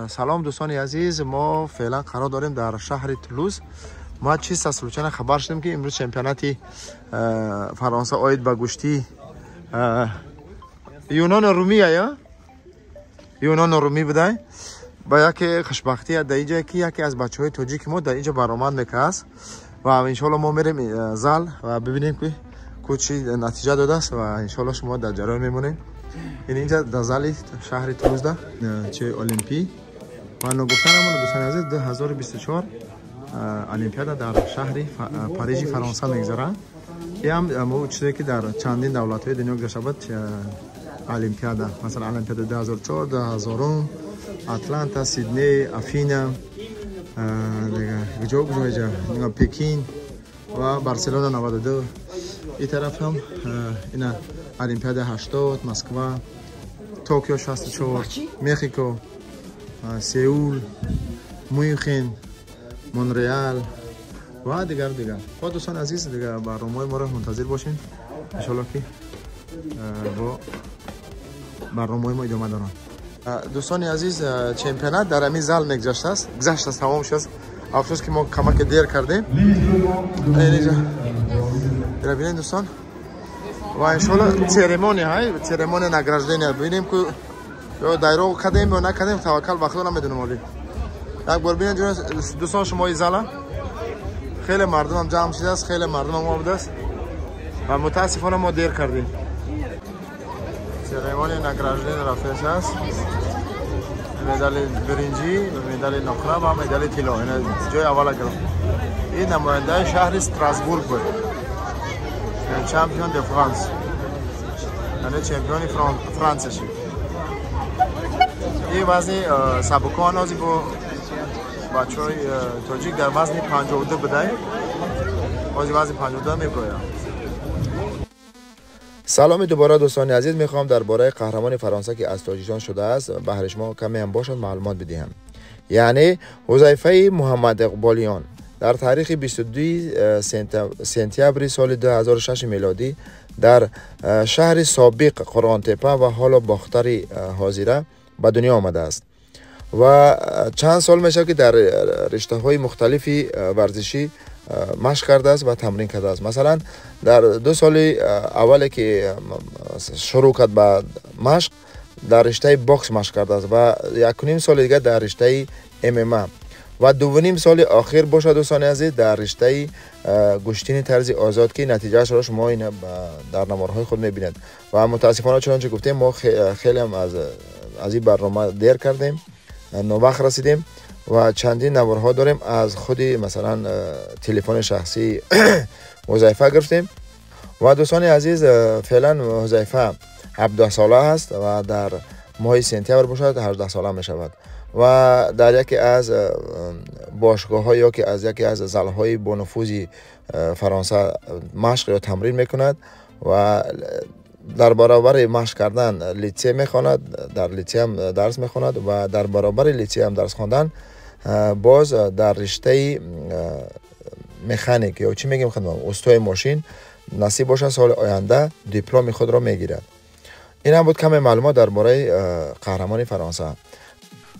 سلام دوستان عزیز، ما فعلا قرار داریم در شهر تولوز. ما چیز از سلوچن خبر شدیم که امروز چمپیوناتی فرانسه آید به گشتی یونان رومی یا یونان رومی بوده. با یک خوشبختی در اینجا که یکی از بچهای تاجیک ما در اینجا برآمد میکرد و انشالله ما میریم زل و ببینیم که کوچی نتیجه داده است و انشالله شما در جریان میمونیم. این اینجا در زل شهر تولوز ده چه المپی و نگفتن همون دوستان عزیز 2024 المپیاد در شهر پاریژ فرانسه میگذره. این هم چیزی که در چندین دولت های دنیا گذشته بود المپیاد، مثلا المپیاد 2004 2000 اتلانتا، سیدنی، افینا، دیگه پکین و بارسلونا 92. این طرف هم اینا المپیاد 80 مسکو، توکیو 64، مکزیکو، سئول، مونیخ، مونرئال و دیگر. با دوستان عزیز دیگه برنامه ما رو منتظر باشین ان شاء الله که با برنامه ما ادامه دارم. دوستان عزیز چمپیونات در همین زل میگذشته است، تمام شد. افسوس که ما کمک دیر کردیم. اینجا ببینید دوستان و ان شاء الله سرمونی نگرجدنی ببینیم که یا دایره کردیم یا نکردیم، توکل به خدا نمیدونم. ولی یک بار ببینید دوستان شما این زل خیلی مردم هم جمع شده است، خیلی مردم هم آمده است و متاسفانه ما دیر کردیم. سرمونی نگرجدنی رفته است، مدال برنجی و مدال نقره و مدال طلا این جای اول گرفت. این نماینده شهر استراسبورگ بود، چمپیون د فرانس، یعنی چمپیون فرانسه شد. این وزن سبکان ازی با بچهای تاجیک در وزن 52 بده، ازی وزن 52 میگویم. سلام دوباره دوستان عزیز، میخوام درباره قهرمان فرانسه که از تاجیکستان شده است بهر شما کمی هم باشد معلومات بدهم. یعنی حذیفه محمد اقبالیان در تاریخ 22 سپتامبر سال 2006 میلادی در شهر سابق قرآن‌تپه و حالا باختر حاضره به دنیا آمده است و چند سال میشه که در رشته های مختلفی ورزشی مشق کرده است و تمرین کرده است. مثلا در 2 سال اول که شروع کرد به مشق در رشته باکس مشق کرده است و 1.5 سال دیگه در رشته MMA و 2.5 سال آخر باشه دوستان عزیز در رشته گشتین طرز آزاد که نتیجه را شما این در نمارهای خود میبینید. و متاسفانه چنانچه گفتیم ما خیلی هم از این برنامه دیر کردیم، نوبخت رسیدیم و چندین نوارها داریم. از خودی مثلا تلفن شخصی حذیفه گرفتیم و دوستان عزیز فعلا حذیفه 17 ساله است و در ماه سپتامبر باشد 18 ساله می شود و در یکی از باشگاه ها یا که از یکی از زل های با نفوذ فرانسه مشق یا تمرین میکند و در برابر مشق کردن لیسه میخواند، در لیسه هم درس میخواند و در برابر لیسه هم درس خواندن باز در رشته مکانیک یا چی میگیم خدمت استای ماشین نصیب باشه سال آینده دیپلم خود را میگیرد. این هم بود کمی معلومات درباره قهرمانی فرانسه.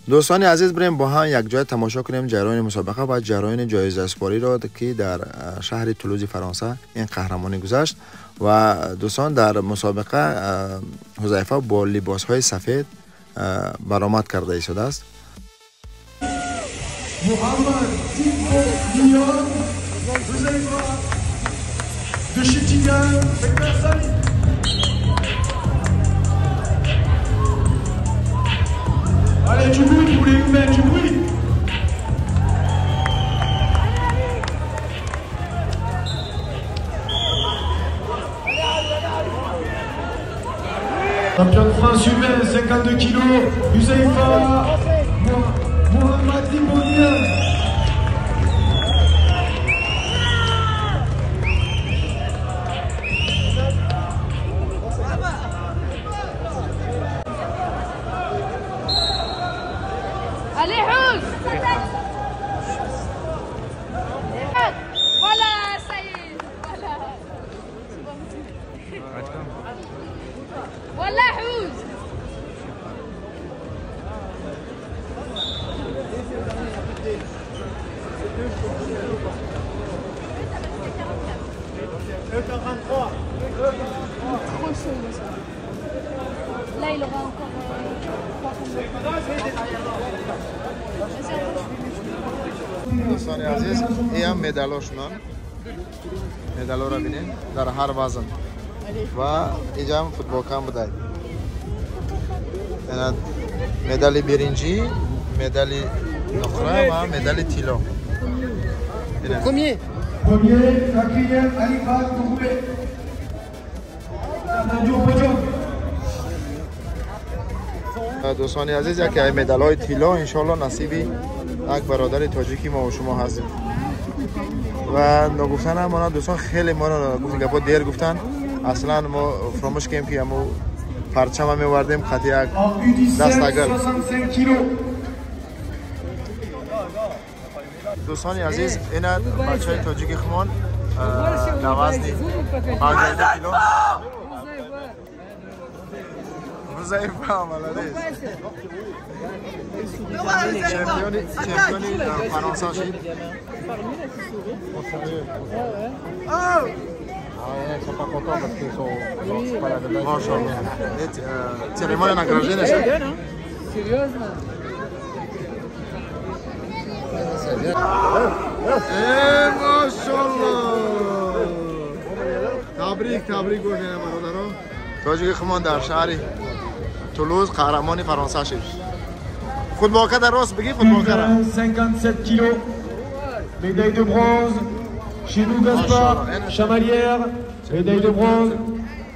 دوستان عزیز بریم با هم یک جای تماشا کنیم جریان مسابقه و جریان جایزه اسپاری را که در شهر تولوز فرانسه این قهرمانی گذشت. و دوستان در مسابقه حذیفه با لباس های سفید برآمد کرده شده است. محمد لیون حذیفه de Chitigan allez du bruit pour les humains, du bruit. Champion de France humain, 52 kilos, Huzaifa Mohamed Libonian. Allez, Huz! Voilà, ça y est, voilà. Voilà, Huz! Trop chaud, ça. Là, il aura encore 3 دوستان عزیز این هم مدالاشونن مدالا رو بینین در هر وزن و اینجا هم فوتبالکا هم بوده مدال برنجی مدال نقره و مدال تیلا Premier, quatrième, Alifa Touré. دوستان عزیز یکی از مدال‌های طلا انشالله نصیبی یک برادر تاجیکی ما و شما هستیم و نگفتن هم دوستان خیلی ما رو گفتن گپا دیر گفتن اصلا ما فراموش کردیم که همو پرچم هم می‌وردیم خطی یک دستگل دوستان عزیز این بچه تاجیکی خمان نوازنی 52 کیلو ضعیف عمله چمپیونی فرانسه شد ماشاءالله ceremonia nagradenia شد ماشاءالله تبریک گفتیم برادران تاجیک خمان در شهر تولوز قهرمان فرانسه شد فوتبالکا در راست بگی فوتبالکا را 57 kilos, médaille de bronze, chez nous Gaspard, Chamalière, médaille de bronze,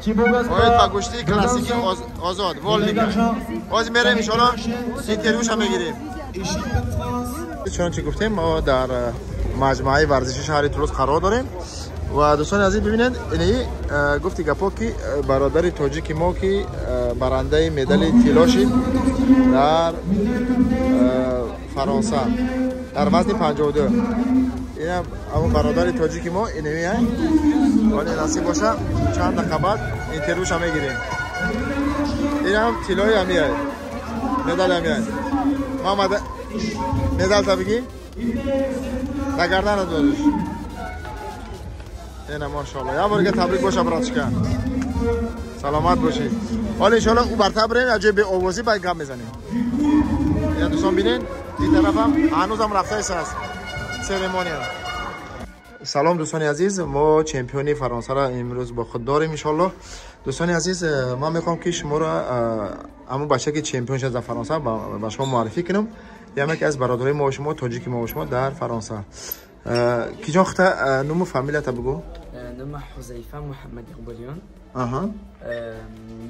Thibaut باید با Gaspard, گشتی کلاسیکی آزاد وال میگن باز میریم انشالله اینترویوش هم میگیریم چون چی گفتیم ما در مجموعه ورزشی شهر تولوز قرار داریم و دوستان عزیز ببینید اینی گفتی گپا که برادر تاجیک ما که برنده مدال طلا شد در فرانسه در وزن 52 این همون برادر تاجیک ما اینمی هست ولی نصیب باشه چند دقیقه بعد اینترویوش هم میگیریم این هم طلای همی هست مدال همی هست محمد مدال تا بگی در گردن دادوش اینه ماشاءالله یا بارگه تبریک باشه براتشکن سلامت باشید حالا انشالله او برتر برین اجای به آوازی باید گم میزنیم یا دوستان بینین این طرف هم هنوز هم رفته است سریمونی سلام دوستان عزیز ما چمپیونی فرانسه را امروز با خود داریم انشالله دوستان عزیز من میخوام که شما را همون بچه که چمپیون شد در فرانسه با شما معرفی کنم یکی از برادرای ما و شما تاجیکی ما و شما در فرانسه کی جان خطا نوم فامیلا تا بگو نوم حذیفه محمد اقبالیان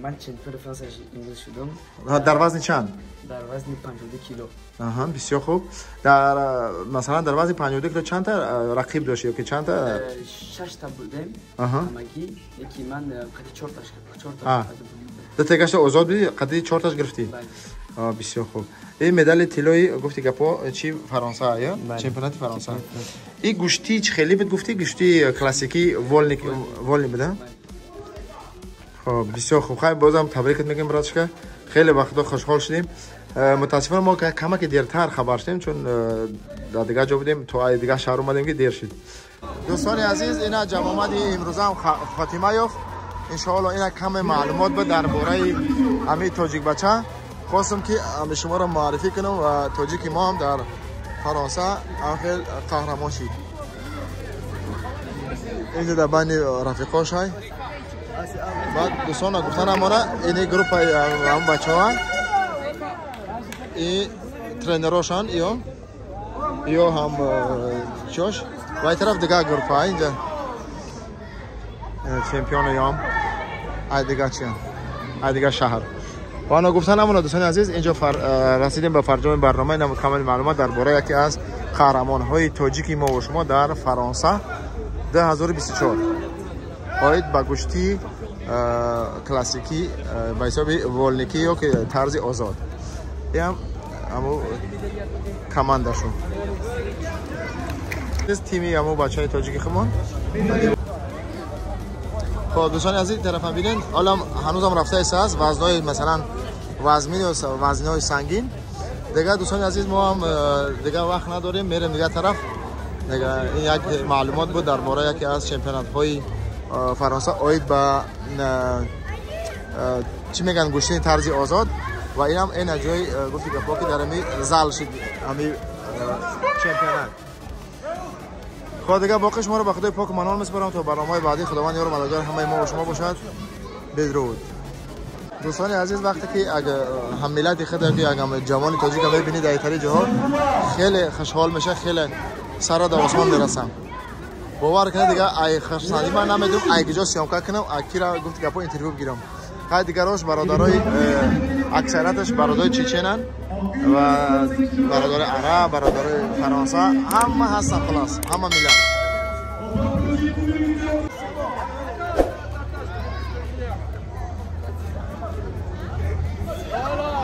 من چمپیون فرانسه امروز شدم در وزن چند در وزن 52 کیلو بسیار خوب در مثلا در وزن 52 کیلو چند تا رقیب داشتی که چند تا 6 تا بودیم همگی یکی من قدی 4 تا دو تگشت آزاد بودی قدی 4 تاش گرفتی بسیار خوب این مدال طلایی گفتی که پا چی فرانسه آیا چمپیونات فرانسه این گوشتی چه خیلی بود گفتی گوشتی کلاسیکی والنی بوده خب بسیار خوب خیلی بازم تبریکت میگم براتشکا خیلی وقتا خوشحال شدیم متاسفانه ما کمک دیرتر خبر شدیم چون در دیگه جا بودیم تو دیگه شهر اومدیم که دیر شد دوستان عزیز اینا جمع آمدی امروز هم خاتمه یافت ان شاء الله اینا کم معلومات بود درباره همین تاجیک بچه خواستم که شما را معرفی کنم و تاجیک ما هم در فرانسه اخیل قهرمان شد اینجا در بین رفیقاش های بعد دوستان گفتن امانه این گروپ هم بچه ها این ترینراش یا هم چوش و این طرف دیگه گروپ های اینجا چمپیون هم دیگه چی هم دیگه شهر و آنها گفتن امانه دوستان عزیز اینجا رسیدیم به فرجام برنامه کامل معلومات درباره یکی از قهرمان های تاجیکی ما و شما در فرانسه 2024 باید با گوشتی کلاسیکی به حساب والنیکی یا که طرز آزاد این هم همو کماندشون تیمی همو بچه های تاجیکی خمان خب دوستان از این طرف هم بینین حالا هنوز هم رفته ایسا هست وزنهای مثلا وزنهای سنگین دیگه دوستان عزیز ما هم دیگه وقت نداریم میریم دیگه طرف دیگه این یک معلومات بود درباره یکی از چمپیونات های فرانسه اوید به چی میگن گوشتن طرز آزاد و این هم این جای گفتی گپا که در امی زل شد امی چمپیونات. خب دیگه باقیش ما رو به خدای پاک منان میسپارم تا برنامه بعدی. خداوند یار و مددگار همه ما و شما باشد. بدرود. دوستان عزیز، وقتی که اگه هم ملت خود که اگه جوان تاجیک ببینید در ایتالی جاها خیلی خوشحال میشه، خیلی سر در آسمان میرسم. باور کنید دیگه ای خرسندی من نمیدونم ای کجا سیامکا کنم اکی را گفت گپا اینترویو بگیرم. خیلی دیگراش برادرای اکثریتش برادرای چچنن و برادر عرب، برادر فرانسه، همه هستن خلاص، همه ملت.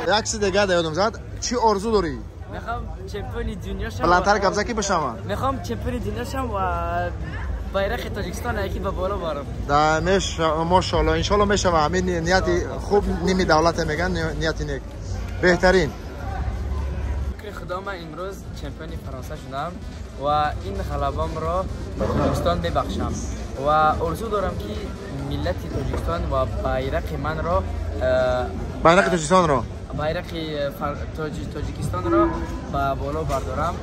یک چیز دیگه یادم زد، چی آرزو داری؟ میخوام چمپیون دنیا شم. بلندتر قبضه کی بشم؟ میخوام چمپیون دنیا شم و بایرق تاجیکستان یکی به بالا بارم. دمش ماشاءالله ان شاء الله میشه و همین نیتی خوب نیمی دولت میگن نیتی نیک بهترین. خدا من امروز چمپیون فرانسه شدم و این غلبم را به تاجیکستان ببخشم و آرزو دارم که ملت تاجیکستان و بایرق من را بایرق تاجیکستان را تاجیکستان را به بالا بردارم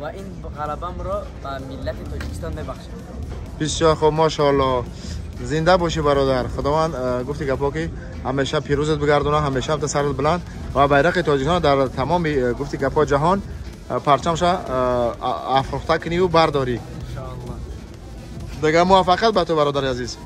و این غلبم را به ملت تاجیکستان ببخشم. بسیار خوب، ماشاءالله. زنده باشی برادر. خداوند گفتی گپا که همیشه پیروزت بگردونه، همیشه تا سرت بلند و بایرق تاجیکستان در تمام گفتی گپا جهان پرچمش افروخته کنی و برداری. ان شاء الله. دیگه موفقیت به تو برادر عزیز.